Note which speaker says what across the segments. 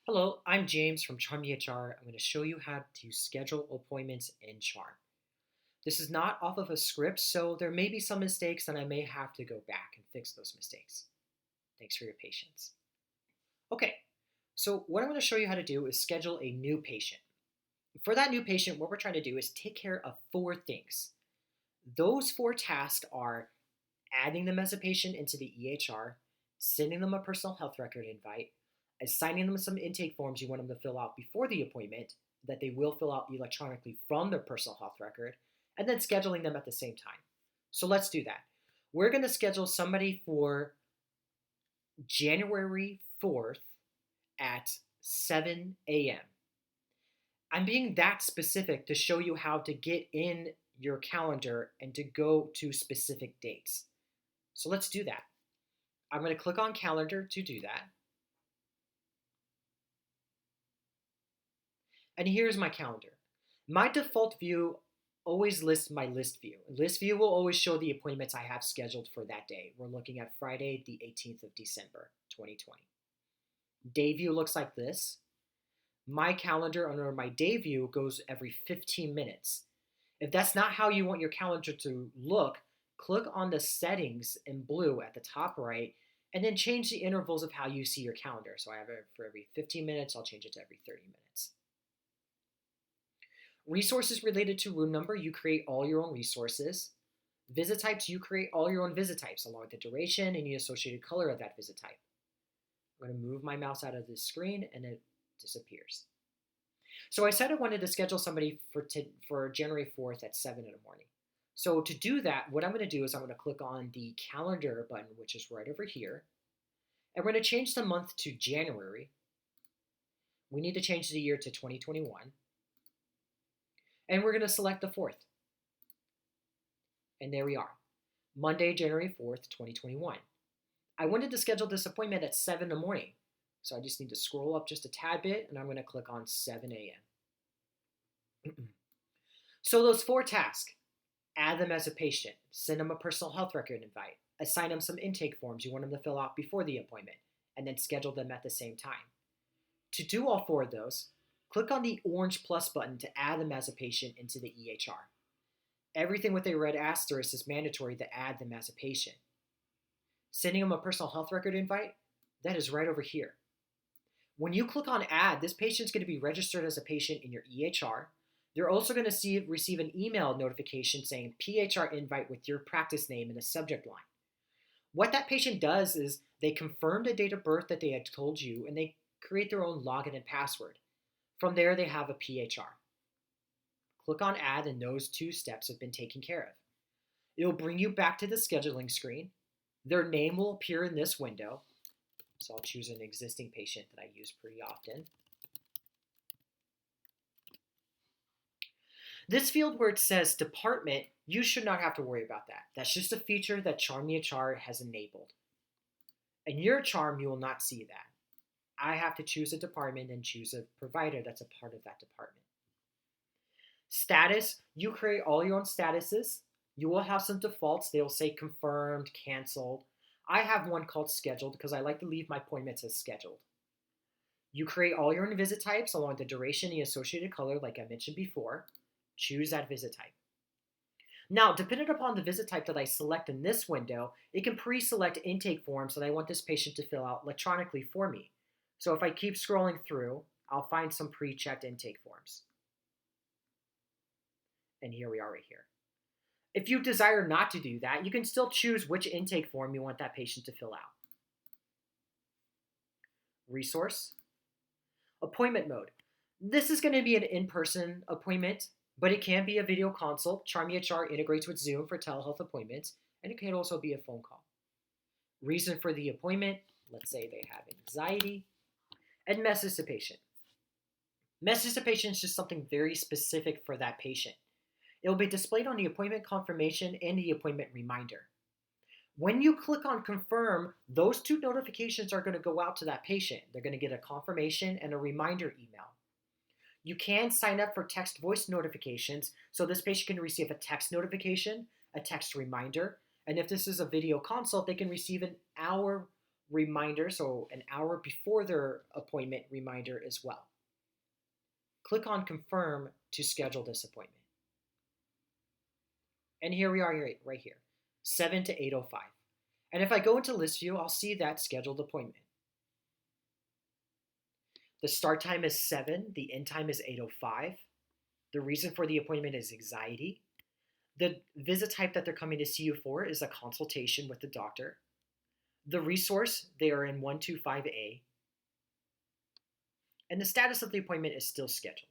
Speaker 1: Hello, I'm James from ChARM EHR. I'm going to show you how to schedule appointments in ChARM. This is not off of a script, so there may be some mistakes and I may have to go back and fix those mistakes. Thanks for your patience. Okay, so what I'm going to show you how to do is schedule a new patient. For that new patient, what we're trying to do is take care of four things. Those four tasks are adding them as a patient into the EHR, sending them a personal health record invite, assigning them some intake forms you want them to fill out before the appointment that they will fill out electronically from their personal health record, and then scheduling them at the same time. So let's do that. We're going to schedule somebody for January 4th at 7 a.m. I'm being that specific to show you how to get in your calendar and to go to specific dates. So let's do that. I'm going to click on calendar to do that. And here's my calendar. My default view always lists my list view. List view will always show the appointments I have scheduled for that day. We're looking at Friday, the 18th of December, 2020. Day view looks like this. My calendar under my day view goes every 15 minutes. If that's not how you want your calendar to look, click on the settings in blue at the top right, and then change the intervals of how you see your calendar. So I have it for every 15 minutes, I'll change it to every 30 minutes. Resources related to room number, you create all your own resources. Visit types, you create all your own visit types along with the duration and the associated color of that visit type. I'm going to move my mouse out of this screen and it disappears. So I said I wanted to schedule somebody for January 4th at 7 in the morning. So to do that, what I'm going to do is I'm going to click on the calendar button, which is right over here. And we're going to change the month to January. We need to change the year to 2021. And we're going to select the 4th. And there we are. Monday, January 4th, 2021. I wanted to schedule this appointment at 7 in the morning. So I just need to scroll up just a tad bit and I'm going to click on 7 a.m. So those four tasks, add them as a patient, send them a personal health record invite, assign them some intake forms you want them to fill out before the appointment, and then schedule them at the same time. To do all four of those, click on the orange plus button to add them as a patient into the EHR. Everything with a red asterisk is mandatory to add them as a patient. Sending them a personal health record invite, that is right over here. When you click on add, this patient's going to be registered as a patient in your EHR. They're also going to receive an email notification saying PHR invite with your practice name in the subject line. What that patient does is they confirm the date of birth that they had told you and they create their own login and password. From there, they have a PHR. Click on add and those two steps have been taken care of. It'll bring you back to the scheduling screen. Their name will appear in this window. So I'll choose an existing patient that I use pretty often. This field where it says department, you should not have to worry about that. That's just a feature that ChARM EHR has enabled. In your ChARM, you will not see that. I have to choose a department and choose a provider that's a part of that department. Status, you create all your own statuses. You will have some defaults. They will say confirmed, canceled. I have one called scheduled because I like to leave my appointments as scheduled. You create all your own visit types along with the duration and the associated color like I mentioned before. Choose that visit type. Now, depending upon the visit type that I select in this window, it can pre-select intake forms that I want this patient to fill out electronically for me. So if I keep scrolling through, I'll find some pre-checked intake forms. And here we are right here. If you desire not to do that, you can still choose which intake form you want that patient to fill out. Resource. Appointment mode. This is going to be an in-person appointment, but it can be a video consult. ChARM EHR integrates with Zoom for telehealth appointments, and it can also be a phone call. Reason for the appointment, let's say they have anxiety, and message to patient. Message to patient is just something very specific for that patient. It will be displayed on the appointment confirmation and the appointment reminder. When you click on confirm, those two notifications are going to go out to that patient. They're going to get a confirmation and a reminder email. You can sign up for text voice notifications, so this patient can receive a text notification, a text reminder, and if this is a video consult, they can receive an hour reminder, so an hour before their appointment reminder as well. Click on confirm to schedule this appointment. And here we are right here, 7 to 8:05. And if I go into list view, I'll see that scheduled appointment. The start time is 7, the end time is 8:05. The reason for the appointment is anxiety. The visit type that they're coming to see you for is a consultation with the doctor. The resource, they are in 125A. And the status of the appointment is still scheduled.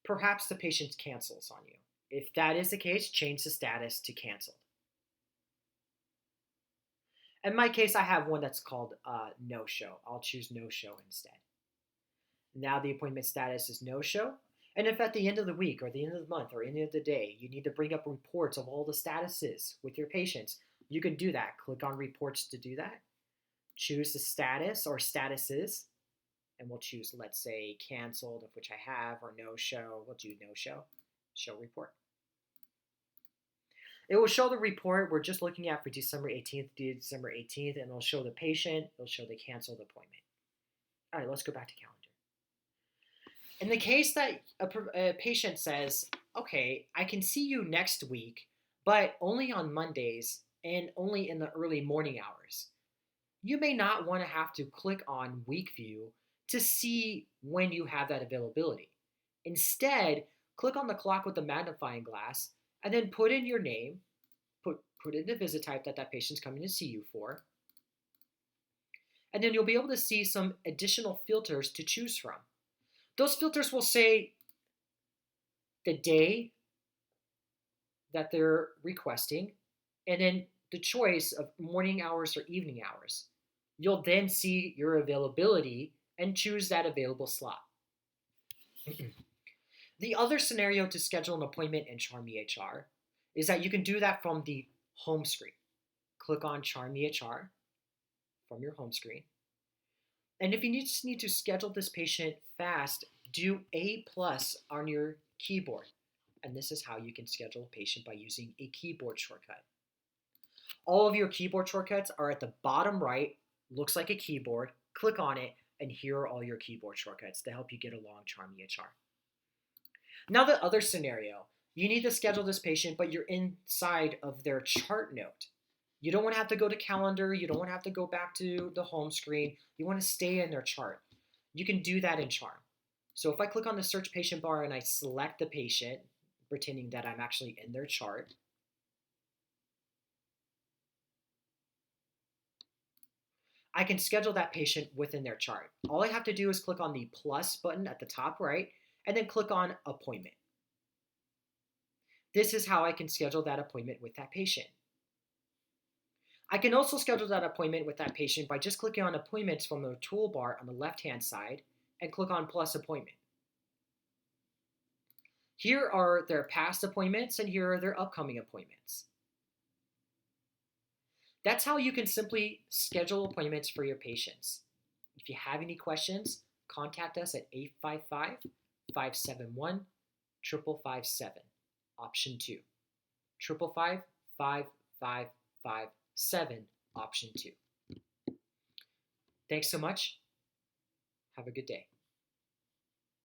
Speaker 1: Perhaps the patient cancels on you. If that is the case, change the status to canceled. In my case, I have one that's called no-show. I'll choose no-show instead. Now the appointment status is no-show. And if at the end of the week or the end of the month or end of the day, you need to bring up reports of all the statuses with your patients, you can do that. Click on reports to do that. Choose the status or statuses. And we'll choose, let's say, canceled, of which I have, or no-show. We'll do no-show. Show report. It will show the report we're just looking at for December 18th to December 18th, and it'll show the patient, it'll show the canceled appointment. All right, let's go back to calendar. In the case that a patient says, okay, I can see you next week, but only on Mondays and only in the early morning hours, you may not want to have to click on week view to see when you have that availability. Instead, click on the clock with the magnifying glass and then put in your name, put in the visit type that patient's coming to see you for, and then you'll be able to see some additional filters to choose from. Those filters will say the day that they're requesting, and then the choice of morning hours or evening hours. You'll then see your availability and choose that available slot. The other scenario to schedule an appointment in ChARM EHR is that you can do that from the home screen. Click on ChARM EHR from your home screen. And if you just need to schedule this patient fast, do A+ on your keyboard. And this is how you can schedule a patient by using a keyboard shortcut. All of your keyboard shortcuts are at the bottom right, looks like a keyboard. Click on it, and here are all your keyboard shortcuts to help you get along ChARM EHR. Now the other scenario, you need to schedule this patient, but you're inside of their chart note. You don't want to have to go to calendar. You don't want to have to go back to the home screen. You want to stay in their chart. You can do that in ChARM. So if I click on the search patient bar and I select the patient, pretending that I'm actually in their chart, I can schedule that patient within their chart. All I have to do is click on the plus button at the top right, and then click on appointment. This is how I can schedule that appointment with that patient. I can also schedule that appointment with that patient by just clicking on appointments from the toolbar on the left-hand side and click on plus appointment. Here are their past appointments and here are their upcoming appointments. That's how you can simply schedule appointments for your patients. If you have any questions, contact us at 855-571-5557, option 2. 555-5557, option 2. Thanks so much. Have a good day.